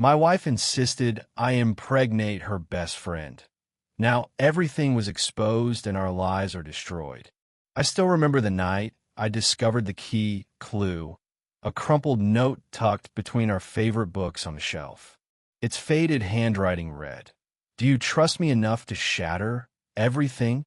My wife insisted I impregnate her best friend. Now everything was exposed and our lives are destroyed. I still remember the night I discovered the key clue, a crumpled note tucked between our favorite books on the shelf. Its faded handwriting read, "Do you trust me enough to shatter everything?"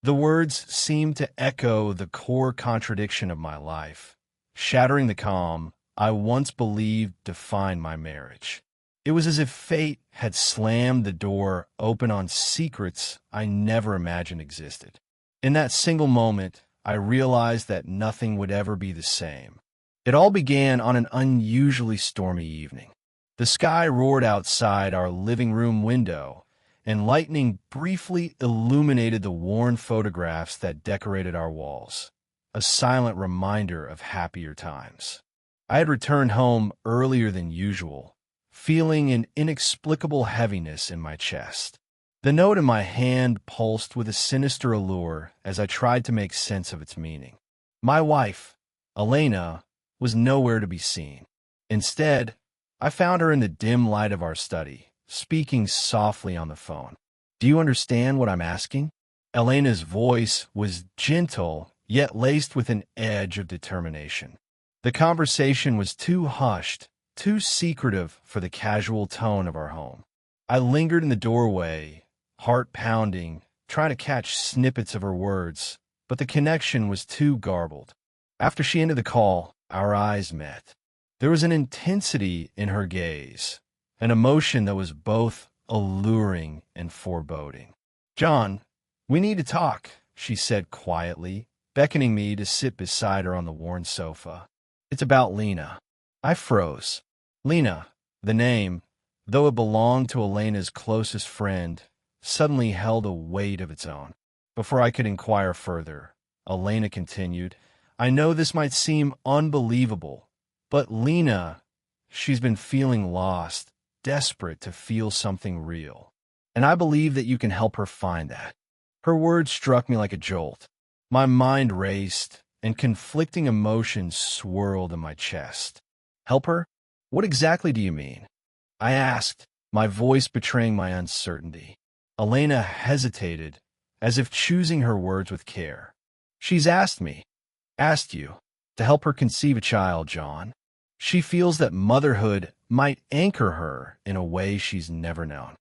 The words seemed to echo the core contradiction of my life, shattering the calm I once believed defined my marriage. It was as if fate had slammed the door open on secrets I never imagined existed. In that single moment, I realized that nothing would ever be the same. It all began on an unusually stormy evening. The sky roared outside our living room window, and lightning briefly illuminated the worn photographs that decorated our walls, a silent reminder of happier times. I had returned home earlier than usual, feeling an inexplicable heaviness in my chest. The note in my hand pulsed with a sinister allure as I tried to make sense of its meaning. My wife, Elena, was nowhere to be seen. Instead, I found her in the dim light of our study, speaking softly on the phone. "Do you understand what I'm asking?" Elena's voice was gentle, yet laced with an edge of determination. The conversation was too hushed, too secretive for the casual tone of our home. I lingered in the doorway, heart pounding, trying to catch snippets of her words, but the connection was too garbled. After she ended the call, our eyes met. There was an intensity in her gaze, an emotion that was both alluring and foreboding. "John, we need to talk," she said quietly, beckoning me to sit beside her on the worn sofa. "It's about Lena." I froze. Lena, the name, though it belonged to Elena's closest friend, suddenly held a weight of its own. Before I could inquire further, Elena continued, "I know this might seem unbelievable, but Lena, she's been feeling lost, desperate to feel something real. And I believe that you can help her find that." Her words struck me like a jolt. My mind raced, and conflicting emotions swirled in my chest. "Help her? What exactly do you mean?" I asked, my voice betraying my uncertainty. Elena hesitated, as if choosing her words with care. "She's asked you, to help her conceive a child, John. She feels that motherhood might anchor her in a way she's never known."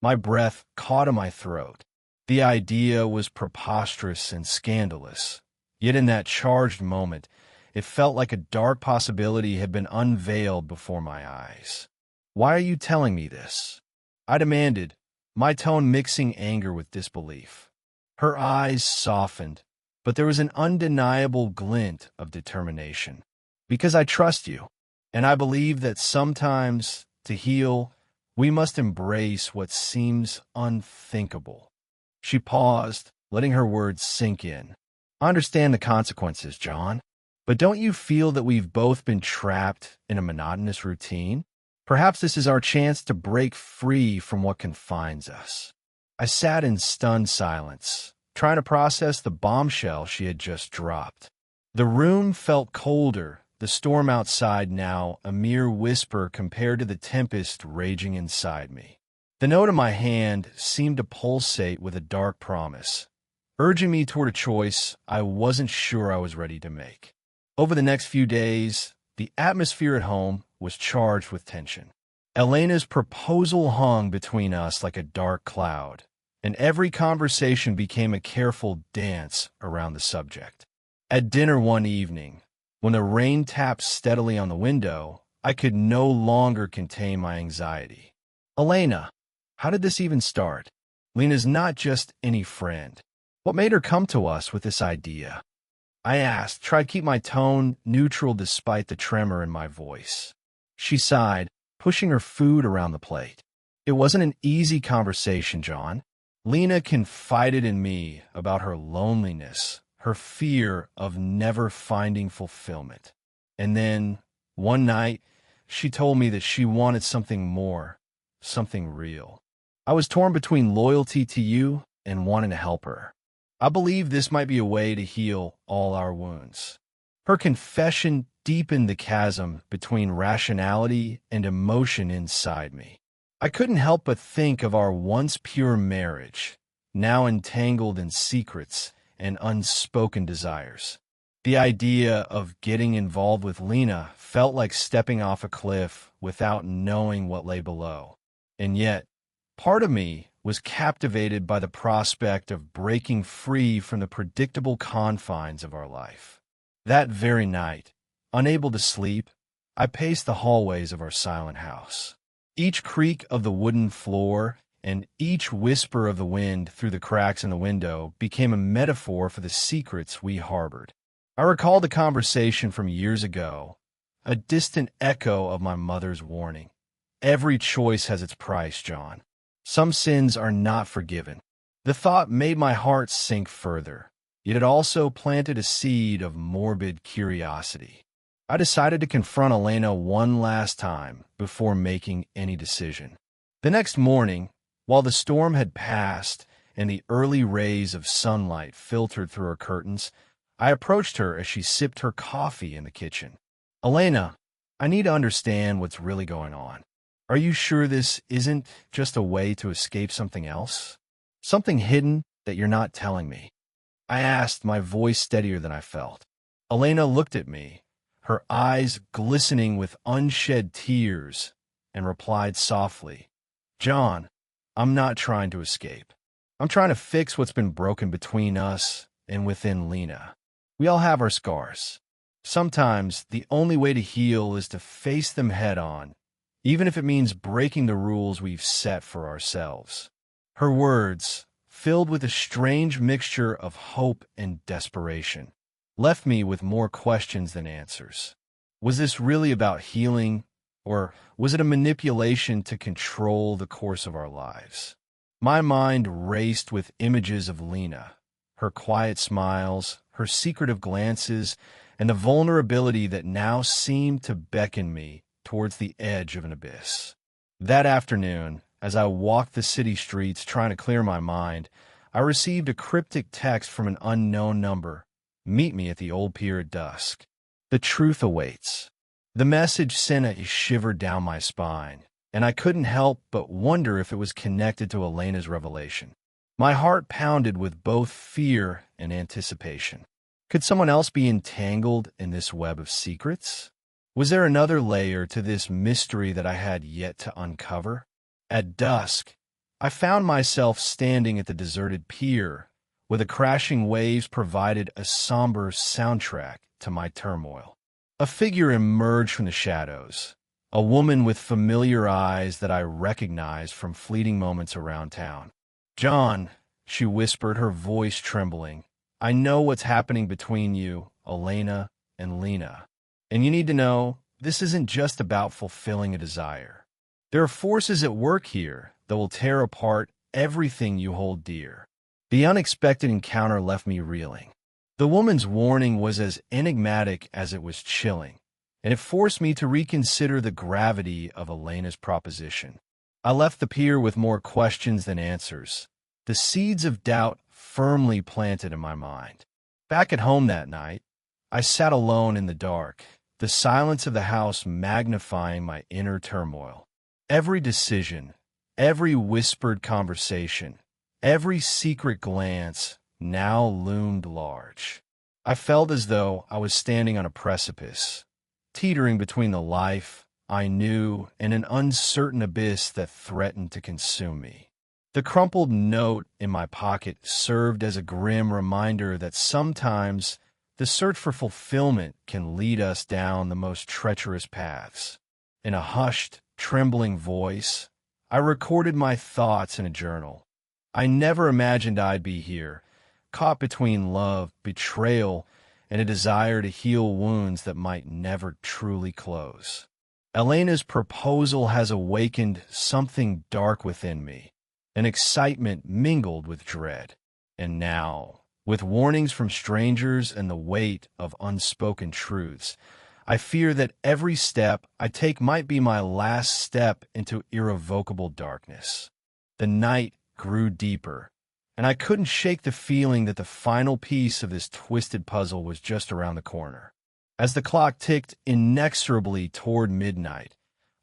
My breath caught in my throat. The idea was preposterous and scandalous, yet in that charged moment, it felt like a dark possibility had been unveiled before my eyes. "Why are you telling me this?" I demanded, my tone mixing anger with disbelief. Her eyes softened, but there was an undeniable glint of determination. "Because I trust you, and I believe that sometimes, to heal, we must embrace what seems unthinkable." She paused, letting her words sink in. "I understand the consequences, John, but don't you feel that we've both been trapped in a monotonous routine? Perhaps this is our chance to break free from what confines us." I sat in stunned silence, trying to process the bombshell she had just dropped. The room felt colder, the storm outside now a mere whisper compared to the tempest raging inside me. The note in my hand seemed to pulsate with a dark promise, urging me toward a choice I wasn't sure I was ready to make. Over the next few days, the atmosphere at home was charged with tension. Elena's proposal hung between us like a dark cloud, and every conversation became a careful dance around the subject. At dinner one evening, when the rain tapped steadily on the window, I could no longer contain my anxiety. "Elena, how did this even start? Lena's not just any friend. What made her come to us with this idea?" I asked, tried to keep my tone neutral despite the tremor in my voice. She sighed, pushing her food around the plate. "It wasn't an easy conversation, John. Lena confided in me about her loneliness, her fear of never finding fulfillment. And then, one night, she told me that she wanted something more, something real. I was torn between loyalty to you and wanting to help her. I believe this might be a way to heal all our wounds." Her confession deepened the chasm between rationality and emotion inside me. I couldn't help but think of our once pure marriage, now entangled in secrets and unspoken desires. The idea of getting involved with Lena felt like stepping off a cliff without knowing what lay below. And yet, part of me was captivated by the prospect of breaking free from the predictable confines of our life. That very night, unable to sleep, I paced the hallways of our silent house. Each creak of the wooden floor and each whisper of the wind through the cracks in the window became a metaphor for the secrets we harbored. I recalled a conversation from years ago, a distant echo of my mother's warning. Every choice has its price, John. Some sins are not forgiven. The thought made my heart sink further, yet it also planted a seed of morbid curiosity. I decided to confront Elena one last time before making any decision. The next morning, while the storm had passed and the early rays of sunlight filtered through her curtains, I approached her as she sipped her coffee in the kitchen. Elena, I need to understand what's really going on. Are you sure this isn't just a way to escape something else? Something hidden that you're not telling me? I asked, my voice steadier than I felt. Elena looked at me, her eyes glistening with unshed tears, and replied softly, John, I'm not trying to escape. I'm trying to fix what's been broken between us and within Lena. We all have our scars. Sometimes the only way to heal is to face them head on, even if it means breaking the rules we've set for ourselves. Her words, filled with a strange mixture of hope and desperation, left me with more questions than answers. Was this really about healing, or was it a manipulation to control the course of our lives? My mind raced with images of Lena, her quiet smiles, her secretive glances, and the vulnerability that now seemed to beckon me towards the edge of an abyss. That afternoon, as I walked the city streets trying to clear my mind, I received a cryptic text from an unknown number. Meet me at the old pier at dusk. The truth awaits. The message sent a shiver down my spine, and I couldn't help but wonder if it was connected to Elena's revelation. My heart pounded with both fear and anticipation. Could someone else be entangled in this web of secrets? Was there another layer to this mystery that I had yet to uncover? At dusk, I found myself standing at the deserted pier, where the crashing waves provided a somber soundtrack to my turmoil. A figure emerged from the shadows, a woman with familiar eyes that I recognized from fleeting moments around town. John, she whispered, her voice trembling, I know what's happening between you, Elena, and Lena. And you need to know, this isn't just about fulfilling a desire. There are forces at work here that will tear apart everything you hold dear. The unexpected encounter left me reeling. The woman's warning was as enigmatic as it was chilling, and it forced me to reconsider the gravity of Elena's proposition. I left the pier with more questions than answers, the seeds of doubt firmly planted in my mind. Back at home that night, I sat alone in the dark, the silence of the house magnifying my inner turmoil. Every decision, every whispered conversation, every secret glance now loomed large. I felt as though I was standing on a precipice, teetering between the life I knew and an uncertain abyss that threatened to consume me. The crumpled note in my pocket served as a grim reminder that sometimes the search for fulfillment can lead us down the most treacherous paths. In a hushed, trembling voice, I recorded my thoughts in a journal. I never imagined I'd be here, caught between love, betrayal, and a desire to heal wounds that might never truly close. Elena's proposal has awakened something dark within me, an excitement mingled with dread. And now, with warnings from strangers and the weight of unspoken truths, I fear that every step I take might be my last step into irrevocable darkness. The night grew deeper, and I couldn't shake the feeling that the final piece of this twisted puzzle was just around the corner. As the clock ticked inexorably toward midnight,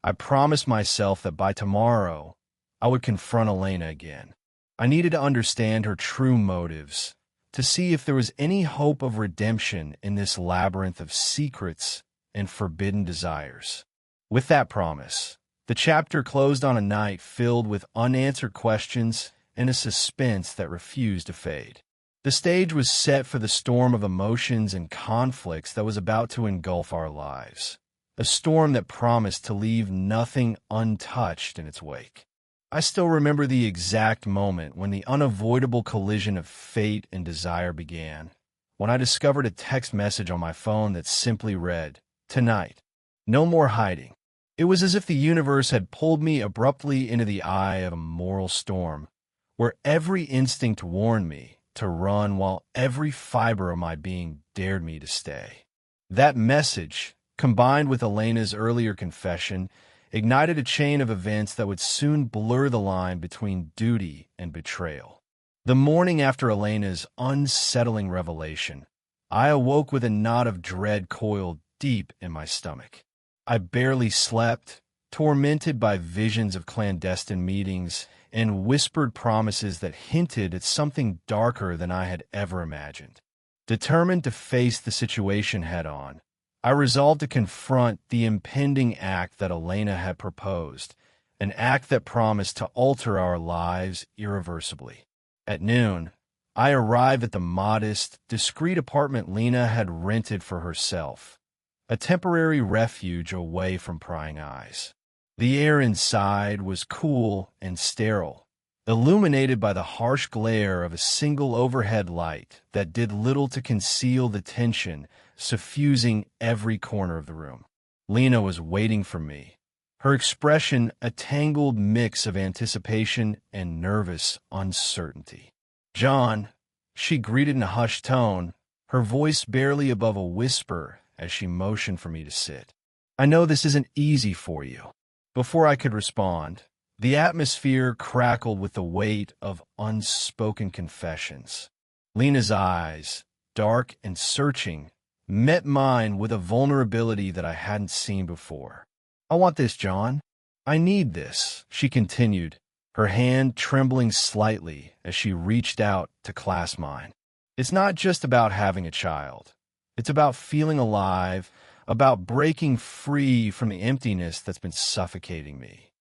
I promised myself that by tomorrow, I would confront Elena again. I needed to understand her true motives, to see if there was any hope of redemption in this labyrinth of secrets and forbidden desires. With that promise, the chapter closed on a night filled with unanswered questions and a suspense that refused to fade. The stage was set for the storm of emotions and conflicts that was about to engulf our lives, a storm that promised to leave nothing untouched in its wake. I still remember the exact moment when the unavoidable collision of fate and desire began, when I discovered a text message on my phone that simply read, "Tonight, no more hiding." It was as if the universe had pulled me abruptly into the eye of a moral storm, where every instinct warned me to run while every fiber of my being dared me to stay. That message, combined with Elena's earlier confession, ignited a chain of events that would soon blur the line between duty and betrayal. The morning after Elena's unsettling revelation, I awoke with a knot of dread coiled deep in my stomach. I barely slept, tormented by visions of clandestine meetings and whispered promises that hinted at something darker than I had ever imagined. Determined to face the situation head-on, I resolved to confront the impending act that Elena had proposed, an act that promised to alter our lives irreversibly. At noon, I arrived at the modest, discreet apartment Lena had rented for herself, a temporary refuge away from prying eyes. The air inside was cool and sterile, illuminated by the harsh glare of a single overhead light that did little to conceal the tension suffusing every corner of the room. Lena was waiting for me, her expression a tangled mix of anticipation and nervous uncertainty. "John," she greeted in a hushed tone, her voice barely above a whisper as she motioned for me to sit. "I know this isn't easy for you." Before I could respond, the atmosphere crackled with the weight of unspoken confessions. Lena's eyes, dark and searching, met mine with a vulnerability that I hadn't seen before. "I want this, John. I need this," she continued, her hand trembling slightly as she reached out to clasp mine. "It's not just about having a child. It's about feeling alive, about breaking free from the emptiness that's been suffocating me."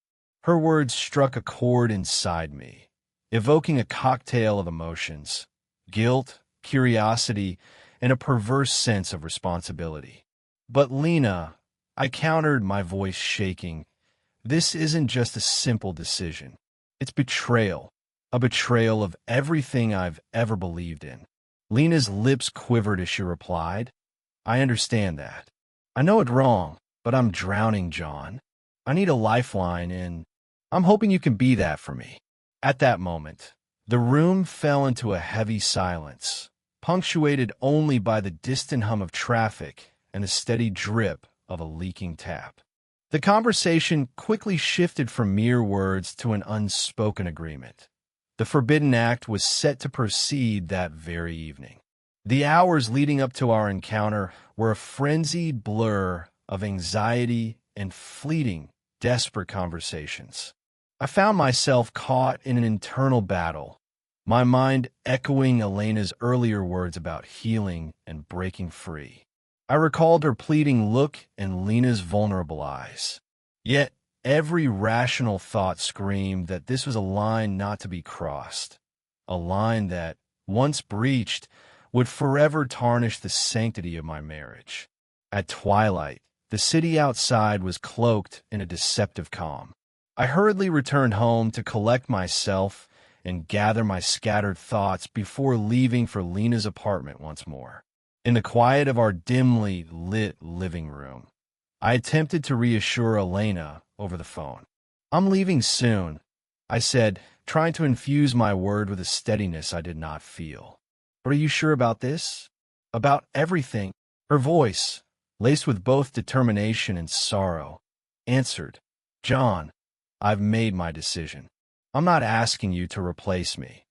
Her words struck a chord inside me, evoking a cocktail of emotions: guilt, curiosity, and a perverse sense of responsibility. "But Lena," I countered, my voice shaking, "this isn't just a simple decision. It's betrayal, a betrayal of everything I've ever believed in." Lena's lips quivered as she replied, "I understand that. I know it's wrong, but I'm drowning, John. I need a lifeline, and I'm hoping you can be that for me." At that moment, the room fell into a heavy silence, punctuated only by the distant hum of traffic and the steady drip of a leaking tap. The conversation quickly shifted from mere words to an unspoken agreement. The forbidden act was set to proceed that very evening. The hours leading up to our encounter were a frenzied blur of anxiety and fleeting, desperate conversations. I found myself caught in an internal battle, my mind echoing Elena's earlier words about healing and breaking free. I recalled her pleading look and Lena's vulnerable eyes. Yet every rational thought screamed that this was a line not to be crossed, a line that, once breached, would forever tarnish the sanctity of my marriage. At twilight, the city outside was cloaked in a deceptive calm. I hurriedly returned home to collect myself and gather my scattered thoughts before leaving for Lena's apartment once more. In the quiet of our dimly lit living room, I attempted to reassure Elena over the phone. "I'm leaving soon," I said, trying to infuse my word with a steadiness I did not feel. "But are you sure about this? About everything?" Her voice, laced with both determination and sorrow, answered, "John, I've made my decision. I'm not asking you to replace me.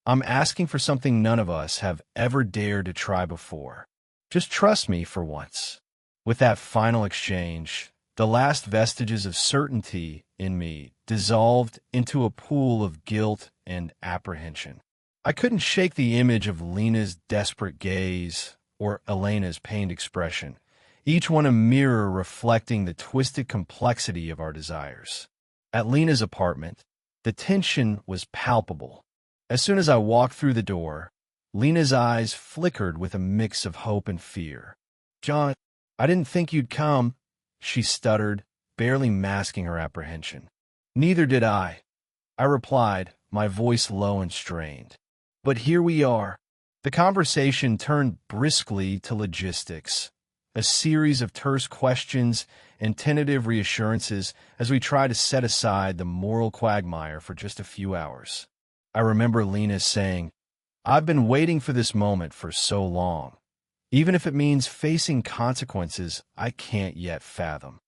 I'm asking for something none of us have ever dared to try before. Just trust me for once." With that final exchange, the last vestiges of certainty in me dissolved into a pool of guilt and apprehension. I couldn't shake the image of Lena's desperate gaze or Elena's pained expression, each one a mirror reflecting the twisted complexity of our desires. At Lena's apartment, the tension was palpable. As soon as I walked through the door, Lena's eyes flickered with a mix of hope and fear. "John, I didn't think you'd come," she stuttered, barely masking her apprehension. "Neither did I," I replied, my voice low and strained. "But here we are." The conversation turned briskly to logistics, a series of terse questions and tentative reassurances as we tried to set aside the moral quagmire for just a few hours. I remember Lena saying, "I've been waiting for this moment for so long, even if it means facing consequences I can't yet fathom."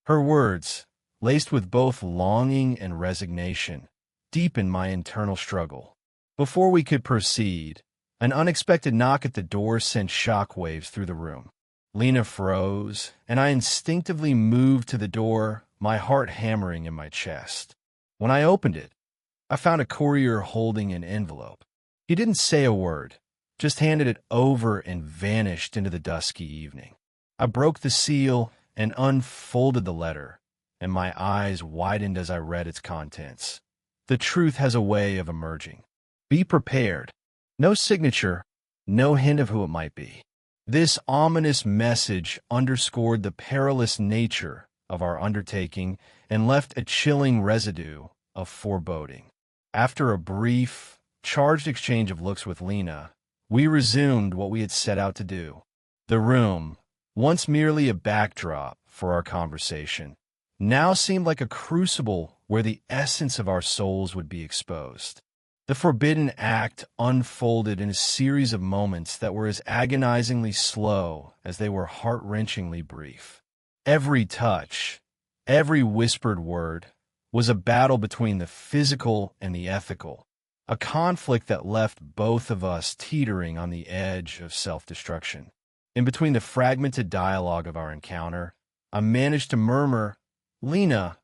Her words, laced with both longing and resignation, deepened my internal struggle. Before we could proceed, an unexpected knock at the door sent shockwaves through the room. Lena froze, and I instinctively moved to the door, my heart hammering in my chest. When I opened it, I found a courier holding an envelope. He didn't say a word, just handed it over and vanished into the dusky evening. I broke the seal and unfolded the letter, and my eyes widened as I read its contents. The truth has a way of emerging. Be prepared. No signature, no hint of who it might be. This ominous message underscored the perilous nature of our undertaking and left a chilling residue of foreboding. After a brief, charged exchange of looks with Lena, we resumed what we had set out to do. The room, once merely a backdrop for our conversation, now seemed like a crucible where the essence of our souls would be exposed. The forbidden act unfolded in a series of moments that were as agonizingly slow as they were heart-wrenchingly brief. Every touch, every whispered word, was a battle between the physical and the ethical, a conflict that left both of us teetering on the edge of self-destruction. In between the fragmented dialogue of our encounter, I managed to murmur, "Lena,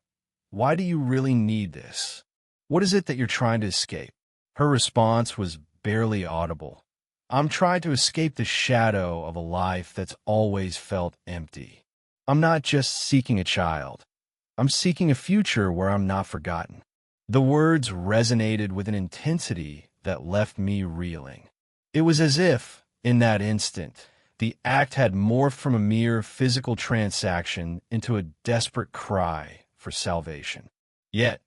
why do you really need this? What is it that you're trying to escape?" Her response was barely audible. "I'm trying to escape the shadow of a life that's always felt empty. I'm not just seeking a child. I'm seeking a future where I'm not forgotten." The words resonated with an intensity that left me reeling. It was as if, in that instant, the act had morphed from a mere physical transaction into a desperate cry for salvation. Yet,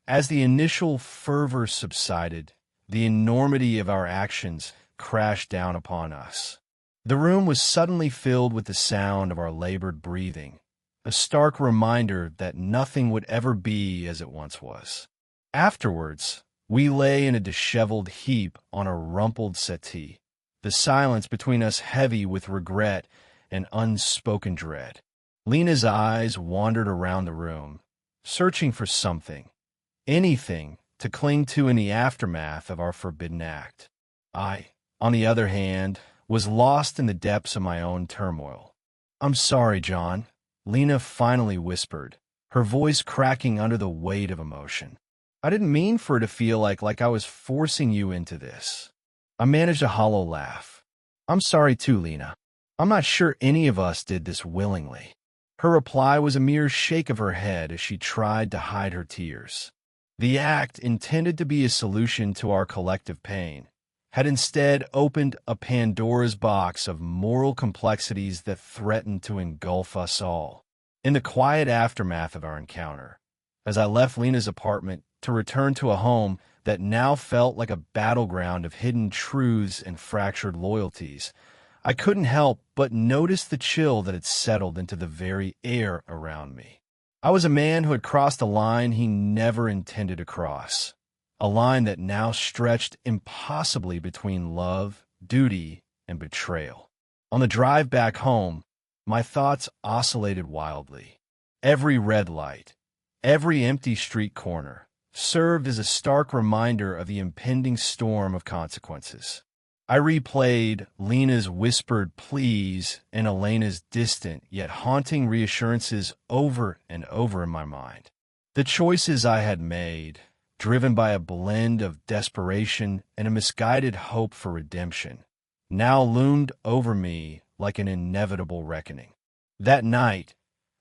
as the initial fervor subsided, the enormity of our actions crashed down upon us. The room was suddenly filled with the sound of our labored breathing, a stark reminder that nothing would ever be as it once was. Afterwards, we lay in a disheveled heap on a rumpled settee, the silence between us heavy with regret and unspoken dread. Lena's eyes wandered around the room, searching for something, anything, to cling to in the aftermath of our forbidden act. I, on the other hand, was lost in the depths of my own turmoil. "I'm sorry, John," Lena finally whispered, her voice cracking under the weight of emotion. "I didn't mean for it to feel like I was forcing you into this." I managed a hollow laugh. "I'm sorry too, Lena. I'm not sure any of us did this willingly." Her reply was a mere shake of her head as she tried to hide her tears. The act, intended to be a solution to our collective pain, had instead opened a Pandora's box of moral complexities that threatened to engulf us all. In the quiet aftermath of our encounter, as I left Lena's apartment to return to a home that now felt like a battleground of hidden truths and fractured loyalties, I couldn't help but notice the chill that had settled into the very air around me. I was a man who had crossed a line he never intended to cross, a line that now stretched impossibly between love, duty, and betrayal. On the drive back home, my thoughts oscillated wildly. Every red light, every empty street corner, served as a stark reminder of the impending storm of consequences. I replayed Lena's whispered pleas and Elena's distant yet haunting reassurances over and over in my mind. The choices I had made, driven by a blend of desperation and a misguided hope for redemption, now loomed over me like an inevitable reckoning. That night,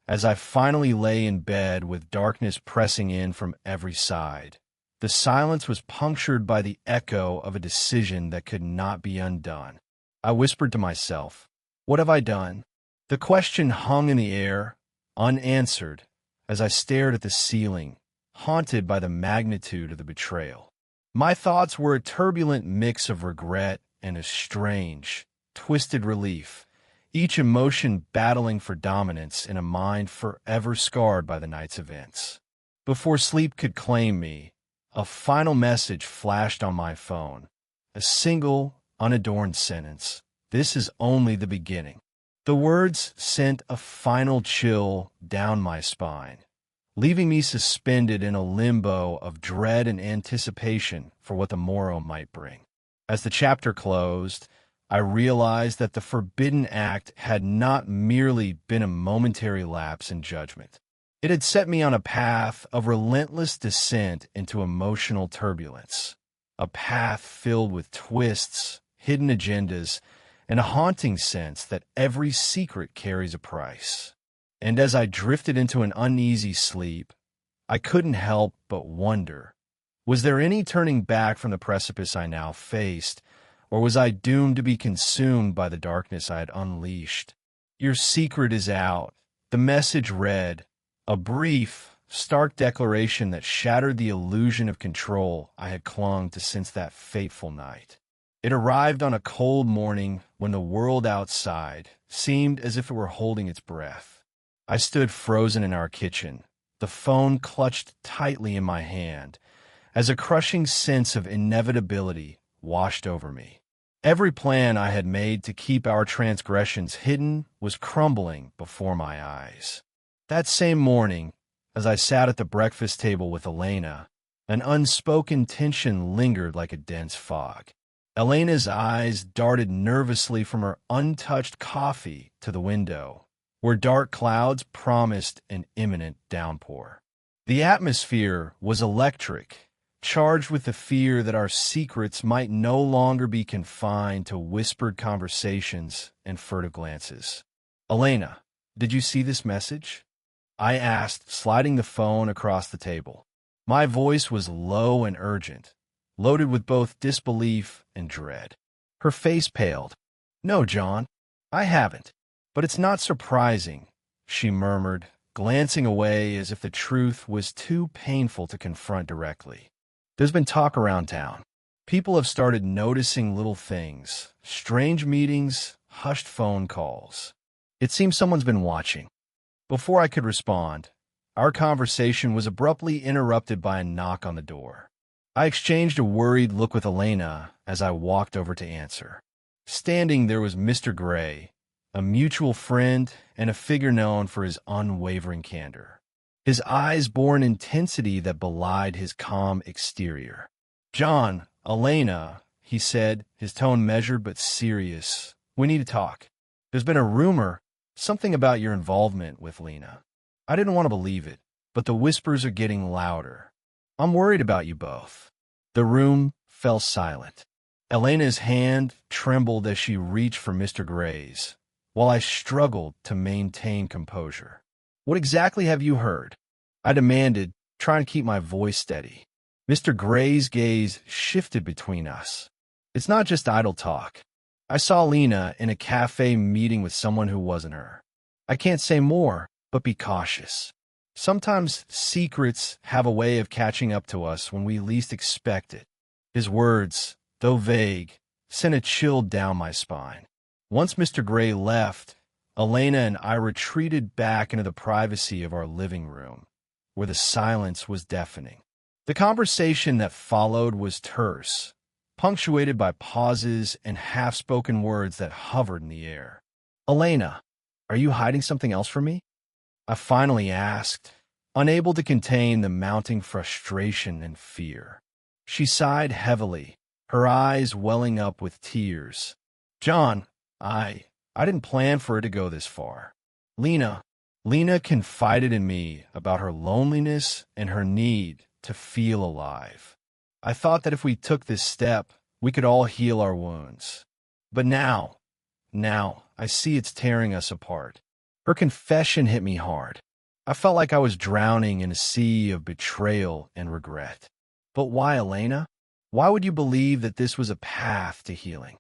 as I finally lay in bed with darkness pressing in from every side, the silence was punctured by the echo of a decision that could not be undone. I whispered to myself, "What have I done?" The question hung in the air, unanswered, as I stared at the ceiling, haunted by the magnitude of the betrayal. My thoughts were a turbulent mix of regret and a strange, twisted relief, each emotion battling for dominance in a mind forever scarred by the night's events. Before sleep could claim me, a final message flashed on my phone, a single, unadorned sentence. "This is only the beginning." The words sent a final chill down my spine, leaving me suspended in a limbo of dread and anticipation for what the morrow might bring. As the chapter closed, I realized that the forbidden act had not merely been a momentary lapse in judgment. It had set me on a path of relentless descent into emotional turbulence, a path filled with twists, hidden agendas, and a haunting sense that every secret carries a price. And as I drifted into an uneasy sleep, I couldn't help but wonder, was there any turning back from the precipice I now faced, or was I doomed to be consumed by the darkness I had unleashed? "Your secret is out," the message read, a brief, stark declaration that shattered the illusion of control I had clung to since that fateful night. It arrived on a cold morning when the world outside seemed as if it were holding its breath. I stood frozen in our kitchen, the phone clutched tightly in my hand, as a crushing sense of inevitability washed over me. Every plan I had made to keep our transgressions hidden was crumbling before my eyes. That same morning, as I sat at the breakfast table with Elena, an unspoken tension lingered like a dense fog. Elena's eyes darted nervously from her untouched coffee to the window, where dark clouds promised an imminent downpour. The atmosphere was electric, charged with the fear that our secrets might no longer be confined to whispered conversations and furtive glances. "Elena, did you see this message?" I asked, sliding the phone across the table. My voice was low and urgent, loaded with both disbelief and dread. Her face paled. "No, John, I haven't. But it's not surprising," she murmured, glancing away as if the truth was too painful to confront directly. "There's been talk around town. People have started noticing little things, strange meetings, hushed phone calls. It seems someone's been watching." Before I could respond, our conversation was abruptly interrupted by a knock on the door. I exchanged a worried look with Elena as I walked over to answer. Standing there was Mr. Gray, a mutual friend and a figure known for his unwavering candor. His eyes bore an intensity that belied his calm exterior. "John, Elena," he said, his tone measured but serious, "we need to talk. There's been a rumor, something about your involvement with Lena. I didn't want to believe it, but the whispers are getting louder. I'm worried about you both." The room fell silent. Elena's hand trembled as she reached for Mr. Gray's, while I struggled to maintain composure. "What exactly have you heard?" I demanded, trying to keep my voice steady. Mr. Gray's gaze shifted between us. "It's not just idle talk. I saw Lena in a cafe meeting with someone who wasn't her. I can't say more, but be cautious. Sometimes secrets have a way of catching up to us when we least expect it." His words, though vague, sent a chill down my spine. Once Mr. Gray left, Elena and I retreated back into the privacy of our living room, where the silence was deafening. The conversation that followed was terse, punctuated by pauses and half-spoken words that hovered in the air. "Elena, are you hiding something else from me?" I finally asked, unable to contain the mounting frustration and fear. She sighed heavily, her eyes welling up with tears. John, I didn't plan for it to go this far. Lena, Lena confided in me about her loneliness and her need to feel alive. I thought that if we took this step, we could all heal our wounds. But now, I see it's tearing us apart. Her confession hit me hard. I felt like I was drowning in a sea of betrayal and regret. But why, Elena? Why would you believe that this was a path to healing?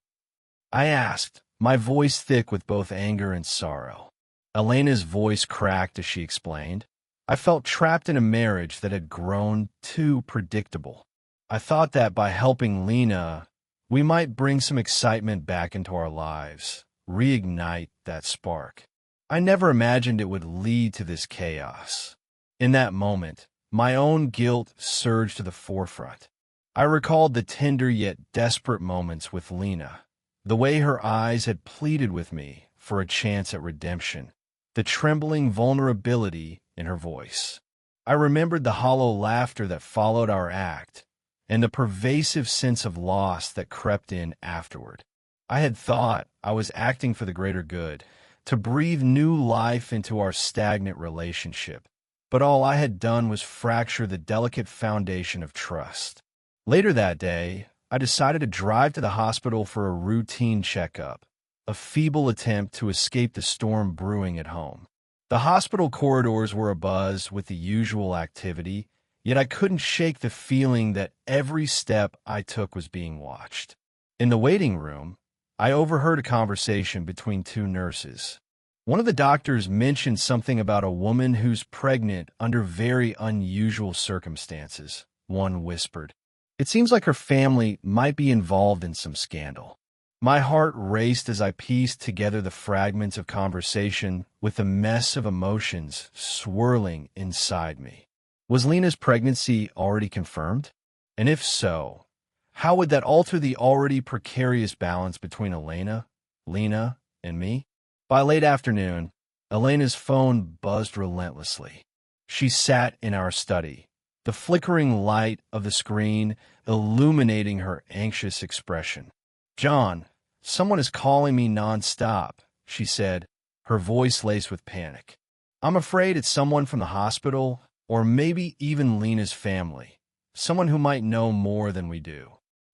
I asked, my voice thick with both anger and sorrow. Elena's voice cracked as she explained. I felt trapped in a marriage that had grown too predictable. I thought that by helping Lena, we might bring some excitement back into our lives, reignite that spark. I never imagined it would lead to this chaos. In that moment, my own guilt surged to the forefront. I recalled the tender yet desperate moments with Lena, the way her eyes had pleaded with me for a chance at redemption, the trembling vulnerability in her voice. I remembered the hollow laughter that followed our act, and the pervasive sense of loss that crept in afterward. I had thought I was acting for the greater good, to breathe new life into our stagnant relationship, but all I had done was fracture the delicate foundation of trust. Later that day, I decided to drive to the hospital for a routine checkup, a feeble attempt to escape the storm brewing at home. The hospital corridors were abuzz with the usual activity, yet I couldn't shake the feeling that every step I took was being watched. In the waiting room, I overheard a conversation between two nurses. One of the doctors mentioned something about a woman who's pregnant under very unusual circumstances, one whispered. It seems like her family might be involved in some scandal. My heart raced as I pieced together the fragments of conversation with the mess of emotions swirling inside me. Was Lena's pregnancy already confirmed? And if so, how would that alter the already precarious balance between Elena, Lena, and me? By late afternoon, Elena's phone buzzed relentlessly. She sat in our study, the flickering light of the screen illuminating her anxious expression. John, someone is calling me nonstop, she said, her voice laced with panic. I'm afraid it's someone from the hospital, or maybe even Lena's family, someone who might know more than we do.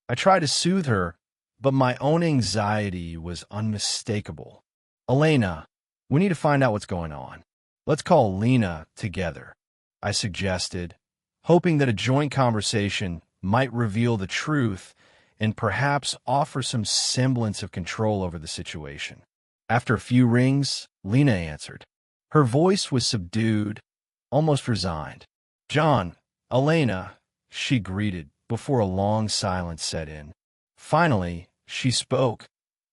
I tried to soothe her, but my own anxiety was unmistakable. Elena, we need to find out what's going on. Let's call Lena together, I suggested, hoping that a joint conversation might reveal the truth and perhaps offer some semblance of control over the situation. After a few rings, Lena answered. Her voice was subdued, almost resigned. John, Elena, she greeted before a long silence set in. Finally, she spoke.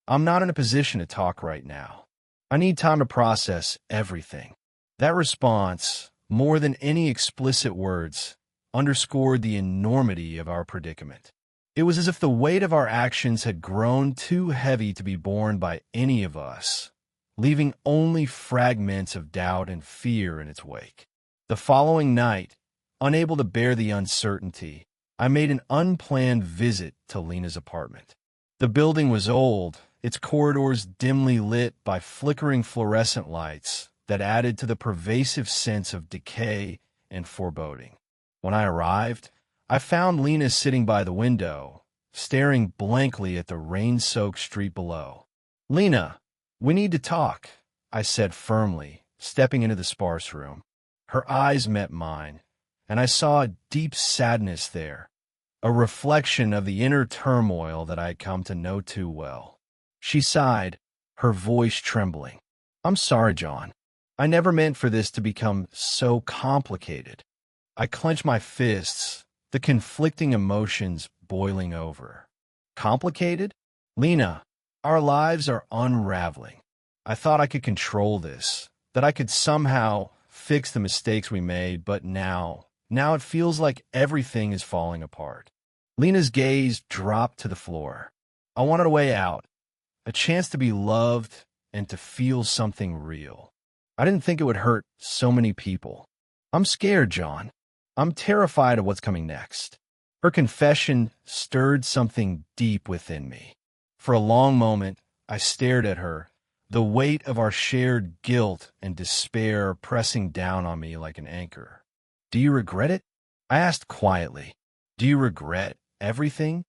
I'm not in a position to talk right now. I need time to process everything. That response, more than any explicit words, underscored the enormity of our predicament. It was as if the weight of our actions had grown too heavy to be borne by any of us, leaving only fragments of doubt and fear in its wake. The following night, unable to bear the uncertainty, I made an unplanned visit to Lena's apartment. The building was old, its corridors dimly lit by flickering fluorescent lights that added to the pervasive sense of decay and foreboding. When I arrived, I found Lena sitting by the window, staring blankly at the rain-soaked street below. Lena, we need to talk, I said firmly, stepping into the sparse room. Her eyes met mine, and I saw a deep sadness there, a reflection of the inner turmoil that I had come to know too well. She sighed, her voice trembling. I'm sorry, John. I never meant for this to become so complicated. I clenched my fists, the conflicting emotions boiling over. Complicated? Lena, our lives are unraveling. I thought I could control this, that I could somehow fix the mistakes we made, but now it feels like everything is falling apart. Lena's gaze dropped to the floor. I wanted a way out, a chance to be loved and to feel something real. I didn't think it would hurt so many people. I'm scared, John. I'm terrified of what's coming next. Her confession stirred something deep within me. For a long moment, I stared at her, the weight of our shared guilt and despair pressing down on me like an anchor. "Do you regret it?" I asked quietly. "Do you regret everything?"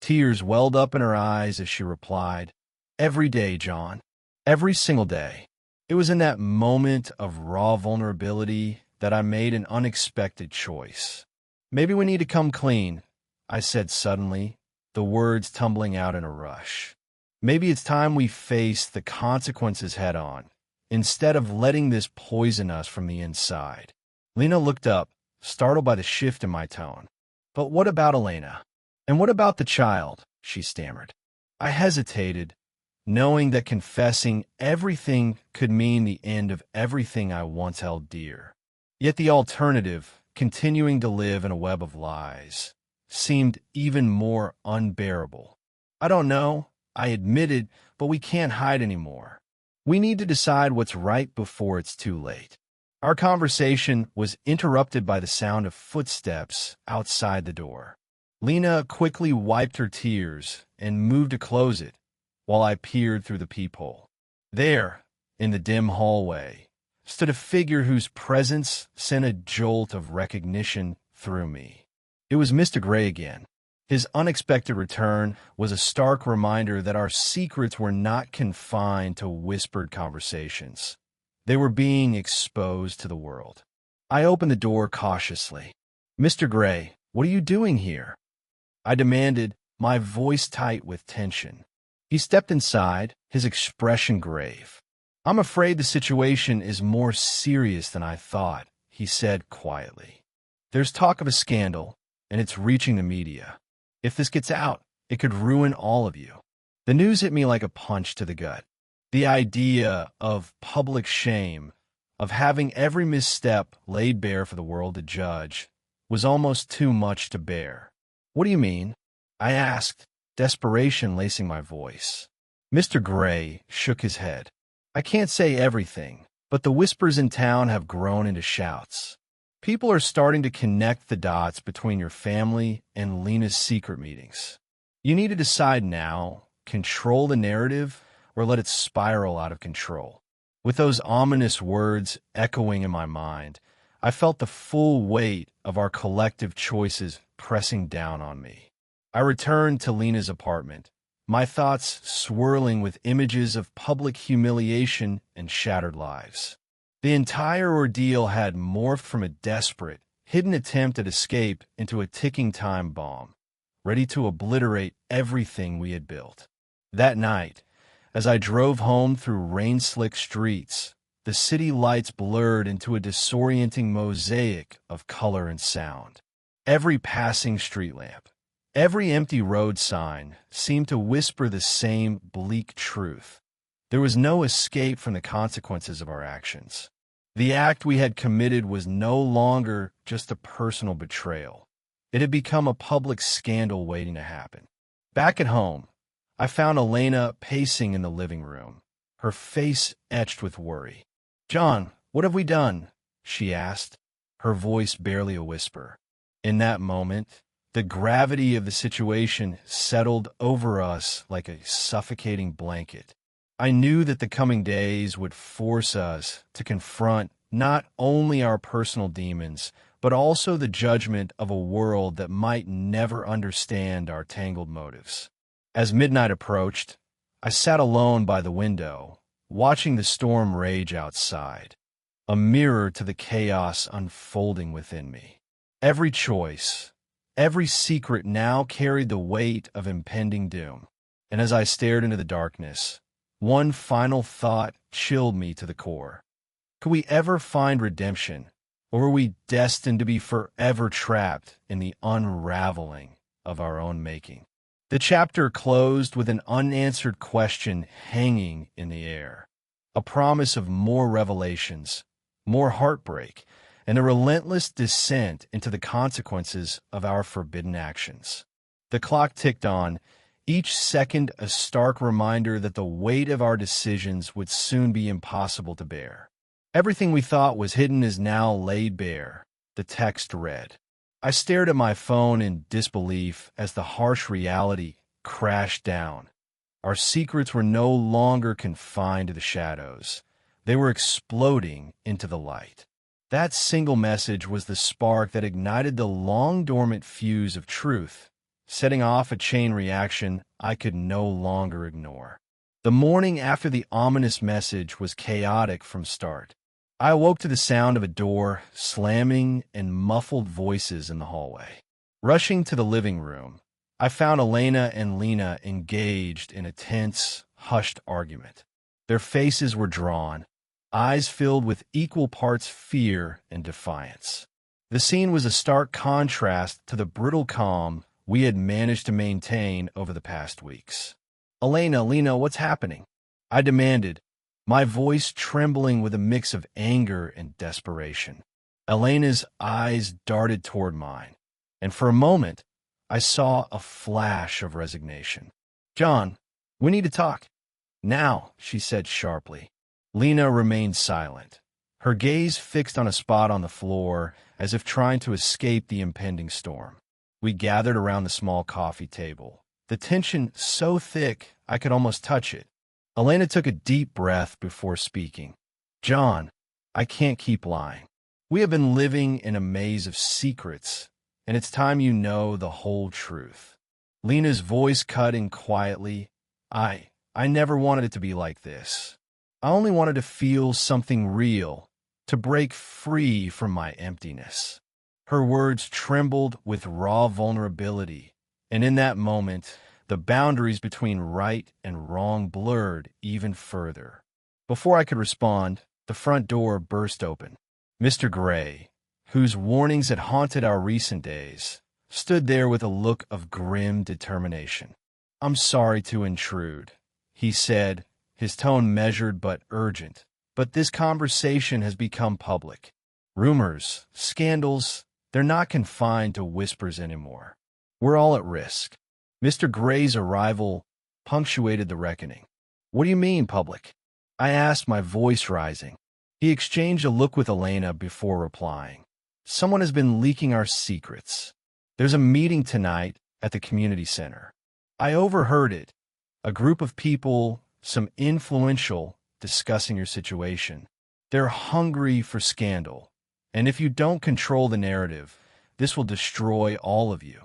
Tears welled up in her eyes as she replied, "Every day, John. Every single day." It was in that moment of raw vulnerability that I made an unexpected choice. "Maybe we need to come clean," I said suddenly, the words tumbling out in a rush. "Maybe it's time we face the consequences head on, instead of letting this poison us from the inside." Lena looked up, startled by the shift in my tone. "But what about Elena? And what about the child?" she stammered. I hesitated, knowing that confessing everything could mean the end of everything I once held dear. Yet the alternative, continuing to live in a web of lies, seemed even more unbearable. "I don't know," I admitted, "but we can't hide anymore. We need to decide what's right before it's too late." Our conversation was interrupted by the sound of footsteps outside the door. Lena quickly wiped her tears and moved to close it, while I peered through the peephole. There, in the dim hallway, stood a figure whose presence sent a jolt of recognition through me. It was Mr. Gray again. His unexpected return was a stark reminder that our secrets were not confined to whispered conversations. They were being exposed to the world. I opened the door cautiously. "Mr. Gray, what are you doing here?" I demanded, my voice tight with tension. He stepped inside, his expression grave. "I'm afraid the situation is more serious than I thought," he said quietly. "There's talk of a scandal, and it's reaching the media. If this gets out, it could ruin all of you." The news hit me like a punch to the gut. The idea of public shame, of having every misstep laid bare for the world to judge, was almost too much to bear. "What do you mean?" I asked, desperation lacing my voice. Mr. Gray shook his head. "I can't say everything, but the whispers in town have grown into shouts. People are starting to connect the dots between your family and Lena's secret meetings. You need to decide now, control the narrative, or let it spiral out of control." With those ominous words echoing in my mind, I felt the full weight of our collective choices pressing down on me. I returned to Lena's apartment, my thoughts swirling with images of public humiliation and shattered lives. The entire ordeal had morphed from a desperate, hidden attempt at escape into a ticking time bomb, ready to obliterate everything we had built. That night, as I drove home through rain-slick streets, the city lights blurred into a disorienting mosaic of color and sound. Every passing street lamp, every empty road sign seemed to whisper the same bleak truth. There was no escape from the consequences of our actions. The act we had committed was no longer just a personal betrayal. It had become a public scandal waiting to happen. Back at home, I found Elena pacing in the living room, her face etched with worry. "John, what have we done?" she asked, her voice barely a whisper. In that moment, the gravity of the situation settled over us like a suffocating blanket. I knew that the coming days would force us to confront not only our personal demons, but also the judgment of a world that might never understand our tangled motives. As midnight approached, I sat alone by the window, watching the storm rage outside, a mirror to the chaos unfolding within me. Every choice, every secret now carried the weight of impending doom, and as I stared into the darkness, one final thought chilled me to the core. Could we ever find redemption, or were we destined to be forever trapped in the unraveling of our own making? The chapter closed with an unanswered question hanging in the air, a promise of more revelations, more heartbreak, and a relentless descent into the consequences of our forbidden actions. The clock ticked on, each second a stark reminder that the weight of our decisions would soon be impossible to bear. "Everything we thought was hidden is now laid bare," the text read. I stared at my phone in disbelief as the harsh reality crashed down. Our secrets were no longer confined to the shadows. They were exploding into the light. That single message was the spark that ignited the long-dormant fuse of truth, setting off a chain reaction I could no longer ignore. The morning after the ominous message was chaotic from start. I awoke to the sound of a door slamming and muffled voices in the hallway. Rushing to the living room, I found Elena and Lena engaged in a tense, hushed argument. Their faces were drawn, eyes filled with equal parts fear and defiance. The scene was a stark contrast to the brittle calm we had managed to maintain over the past weeks. "Elena, Lena, what's happening?" I demanded, my voice trembling with a mix of anger and desperation. Elena's eyes darted toward mine, and for a moment, I saw a flash of resignation. "John, we need to talk." "Now," she said sharply. Lena remained silent, her gaze fixed on a spot on the floor as if trying to escape the impending storm. We gathered around the small coffee table, the tension so thick I could almost touch it. Elena took a deep breath before speaking. "John, I can't keep lying. We have been living in a maze of secrets, and it's time you know the whole truth." Lena's voice cut in quietly. I never wanted it to be like this. I only wanted to feel something real, to break free from my emptiness. Her words trembled with raw vulnerability, and in that moment, the boundaries between right and wrong blurred even further. Before I could respond, the front door burst open. Mr. Gray, whose warnings had haunted our recent days, stood there with a look of grim determination. "I'm sorry to intrude," he said, his tone measured but urgent. "But this conversation has become public. Rumors, scandals, they're not confined to whispers anymore. We're all at risk." Mr. Gray's arrival punctuated the reckoning. "What do you mean, public?" I asked, my voice rising. He exchanged a look with Elena before replying. "Someone has been leaking our secrets. There's a meeting tonight at the community center. I overheard it. A group of people, some influential, discussing your situation. They're hungry for scandal, and if you don't control the narrative, this will destroy all of you."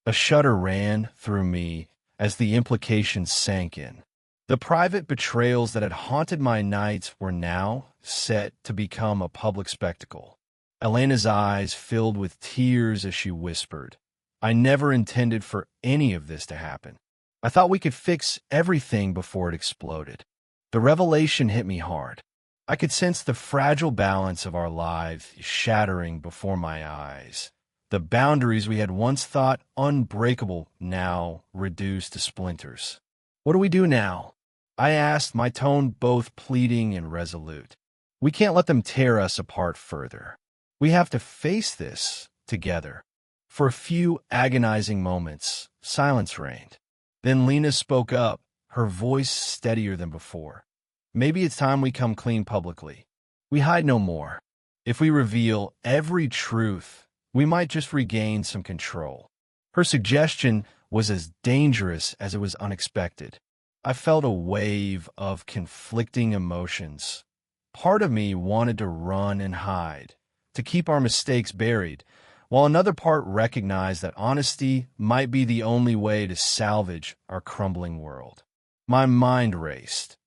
A shudder ran through me as the implications sank in. The private betrayals that had haunted my nights were now set to become a public spectacle. Elena's eyes filled with tears as she whispered, "I never intended for any of this to happen. I thought we could fix everything before it exploded." The revelation hit me hard. I could sense the fragile balance of our lives shattering before my eyes. The boundaries we had once thought unbreakable now reduced to splinters. "What do we do now?" I asked, my tone both pleading and resolute. "We can't let them tear us apart further. We have to face this together." For a few agonizing moments, silence reigned. Then Lena spoke up, her voice steadier than before. "Maybe it's time we come clean publicly. We hide no more. If we reveal every truth, we might just regain some control." Her suggestion was as dangerous as it was unexpected. I felt a wave of conflicting emotions. Part of me wanted to run and hide, to keep our mistakes buried, while another part recognized that honesty might be the only way to salvage our crumbling world. My mind raced.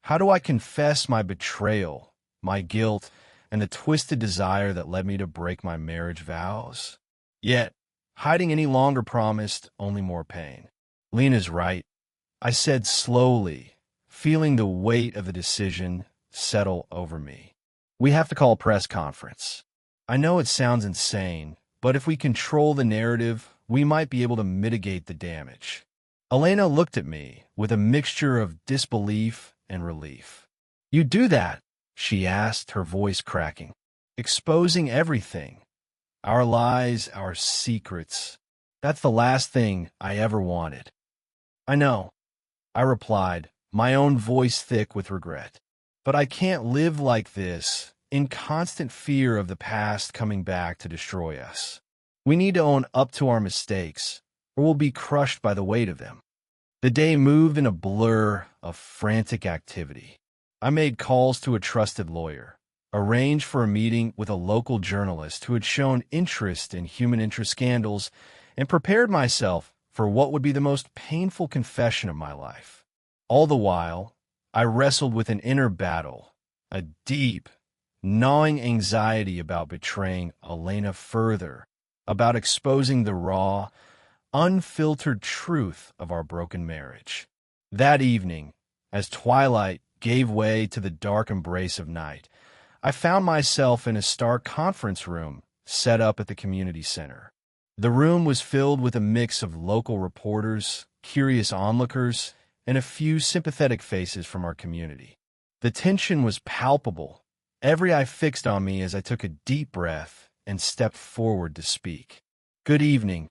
How do I confess my betrayal, my guilt, and the twisted desire that led me to break my marriage vows? Yet, hiding any longer promised only more pain. "Lena's right," I said slowly, feeling the weight of the decision settle over me. "We have to call a press conference. I know it sounds insane, but if we control the narrative, we might be able to mitigate the damage." Elena looked at me with a mixture of disbelief and relief. "You do that?" she asked, her voice cracking. "Exposing everything. Our lies, our secrets. That's the last thing I ever wanted." "I know," I replied, my own voice thick with regret. "But I can't live like this, in constant fear of the past coming back to destroy us." We need to own up to our mistakes, or we'll be crushed by the weight of them. The day moved in a blur of frantic activity. I made calls to a trusted lawyer, arranged for a meeting with a local journalist who had shown interest in human interest scandals, and prepared myself for what would be the most painful confession of my life. All the while, I wrestled with an inner battle, a deep, gnawing anxiety about betraying Elena further, about exposing the raw, unfiltered truth of our broken marriage. That evening, as twilight gave way to the dark embrace of night, I found myself in a stark conference room set up at the community center. The room was filled with a mix of local reporters, curious onlookers, and a few sympathetic faces from our community. The tension was palpable, every eye fixed on me as I took a deep breath and stepped forward to speak. "Good evening,"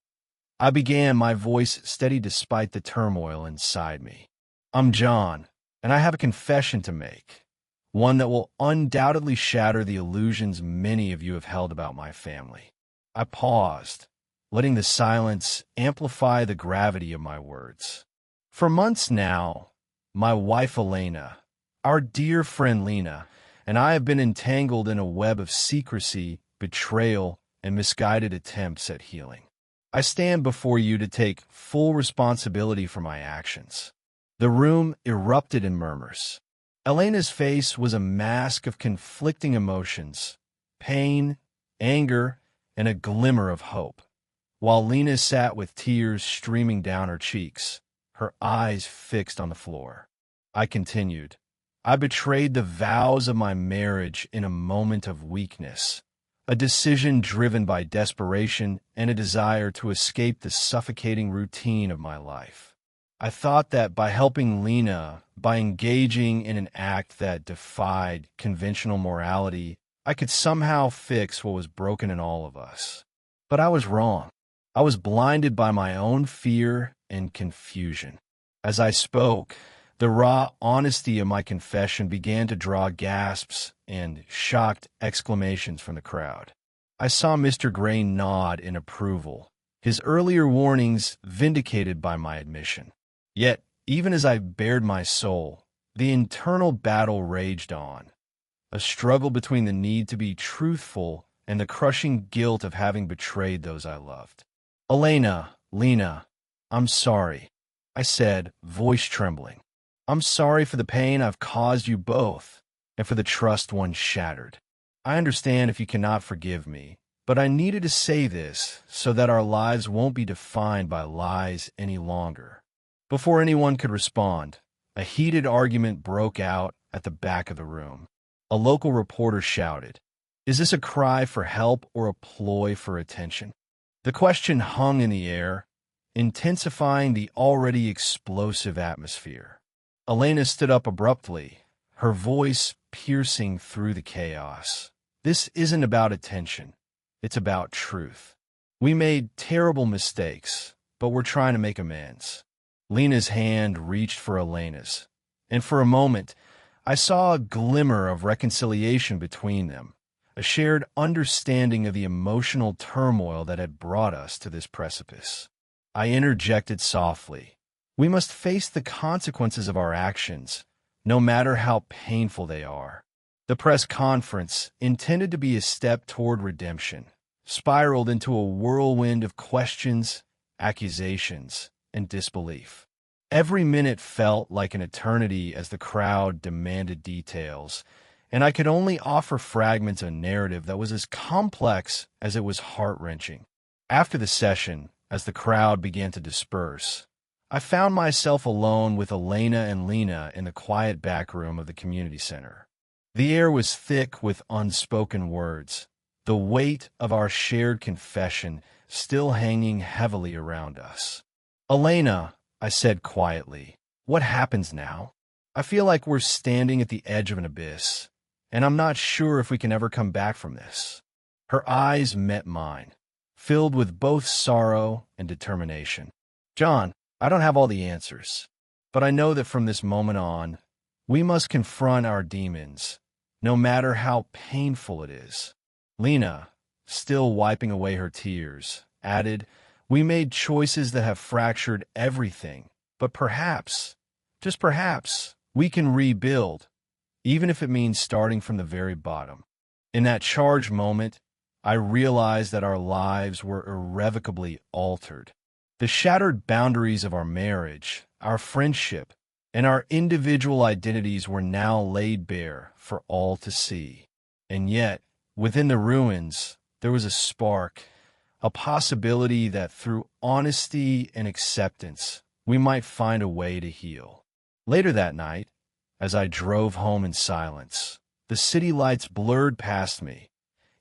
I began, my voice steady despite the turmoil inside me. "I'm John, and I have a confession to make, one that will undoubtedly shatter the illusions many of you have held about my family." I paused, letting the silence amplify the gravity of my words. For months now, my wife Elena, our dear friend Lena, and I have been entangled in a web of secrecy, betrayal, and misguided attempts at healing. I stand before you to take full responsibility for my actions. The room erupted in murmurs. Elena's face was a mask of conflicting emotions, pain, anger, and a glimmer of hope, while Lena sat with tears streaming down her cheeks, her eyes fixed on the floor. I continued, "I betrayed the vows of my marriage in a moment of weakness, a decision driven by desperation and a desire to escape the suffocating routine of my life. I thought that by helping Lena, by engaging in an act that defied conventional morality, I could somehow fix what was broken in all of us. But I was wrong. I was blinded by my own fear and confusion." As I spoke, the raw honesty of my confession began to draw gasps and shocked exclamations from the crowd. I saw Mr. Gray nod in approval, his earlier warnings vindicated by my admission. Yet, even as I bared my soul, the internal battle raged on, a struggle between the need to be truthful and the crushing guilt of having betrayed those I loved. "Elena, Lena, I'm sorry," I said, voice trembling. "I'm sorry for the pain I've caused you both, and for the trust once shattered. I understand if you cannot forgive me, but I needed to say this so that our lives won't be defined by lies any longer." Before anyone could respond, a heated argument broke out at the back of the room. A local reporter shouted, "Is this a cry for help or a ploy for attention?" The question hung in the air, intensifying the already explosive atmosphere. Elena stood up abruptly, her voice piercing through the chaos. "This isn't about attention. It's about truth. We made terrible mistakes, but we're trying to make amends." Lena's hand reached for Elena's, and for a moment, I saw a glimmer of reconciliation between them, a shared understanding of the emotional turmoil that had brought us to this precipice. I interjected softly, "We must face the consequences of our actions, no matter how painful they are." The press conference, intended to be a step toward redemption, spiraled into a whirlwind of questions, accusations, and disbelief. Every minute felt like an eternity as the crowd demanded details, and I could only offer fragments of a narrative that was as complex as it was heart-wrenching. After the session, as the crowd began to disperse, I found myself alone with Elena and Lena in the quiet back room of the community center. The air was thick with unspoken words, the weight of our shared confession still hanging heavily around us. "Elena," I said quietly, "what happens now? I feel like we're standing at the edge of an abyss, and I'm not sure if we can ever come back from this." Her eyes met mine, filled with both sorrow and determination. "John, I don't have all the answers, but I know that from this moment on, we must confront our demons, no matter how painful it is." "Lena," still wiping away her tears, added, "We made choices that have fractured everything, but perhaps, just perhaps, we can rebuild, even if it means starting from the very bottom." In that charged moment, I realized that our lives were irrevocably altered. The shattered boundaries of our marriage, our friendship, and our individual identities were now laid bare for all to see. And yet, within the ruins, there was a spark, a possibility that through honesty and acceptance, we might find a way to heal. Later that night, as I drove home in silence, the city lights blurred past me,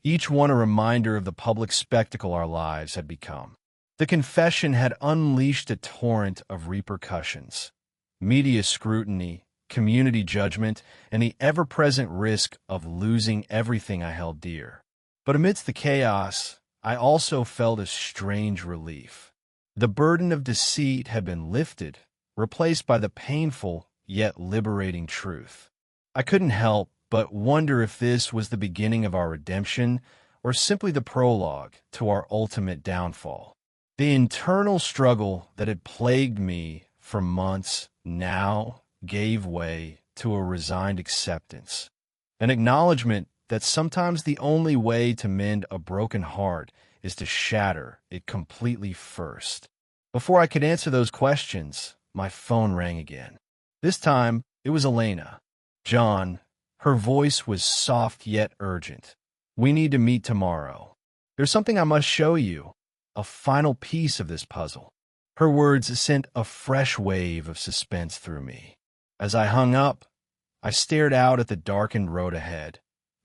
each one a reminder of the public spectacle our lives had become. The confession had unleashed a torrent of repercussions: media scrutiny, community judgment, and the ever-present risk of losing everything I held dear. But amidst the chaos, I also felt a strange relief. The burden of deceit had been lifted, replaced by the painful yet liberating truth. I couldn't help but wonder if this was the beginning of our redemption or simply the prologue to our ultimate downfall. The internal struggle that had plagued me for months now gave way to a resigned acceptance, an acknowledgement that sometimes the only way to mend a broken heart is to shatter it completely first. Before I could answer those questions, my phone rang again. This time, it was Elena. "John," her voice was soft yet urgent. "We need to meet tomorrow. There's something I must show you, a final piece of this puzzle." Her words sent a fresh wave of suspense through me. As I hung up, I stared out at the darkened road ahead,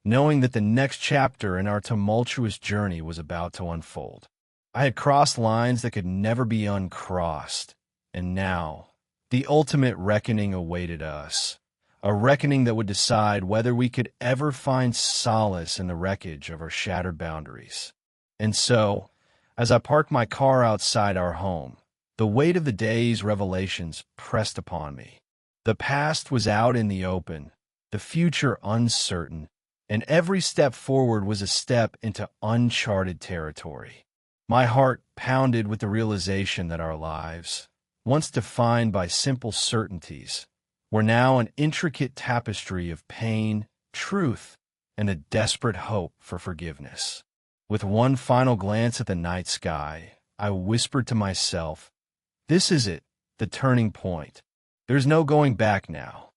knowing that the next chapter in our tumultuous journey was about to unfold. I had crossed lines that could never be uncrossed, and now the ultimate reckoning awaited us, a reckoning that would decide whether we could ever find solace in the wreckage of our shattered boundaries. And so, as I parked my car outside our home, the weight of the day's revelations pressed upon me. The past was out in the open, the future uncertain, and every step forward was a step into uncharted territory. My heart pounded with the realization that our lives, once defined by simple certainties, were now an intricate tapestry of pain, truth, and a desperate hope for forgiveness. With one final glance at the night sky, I whispered to myself, "This is it, the turning point. There's no going back now."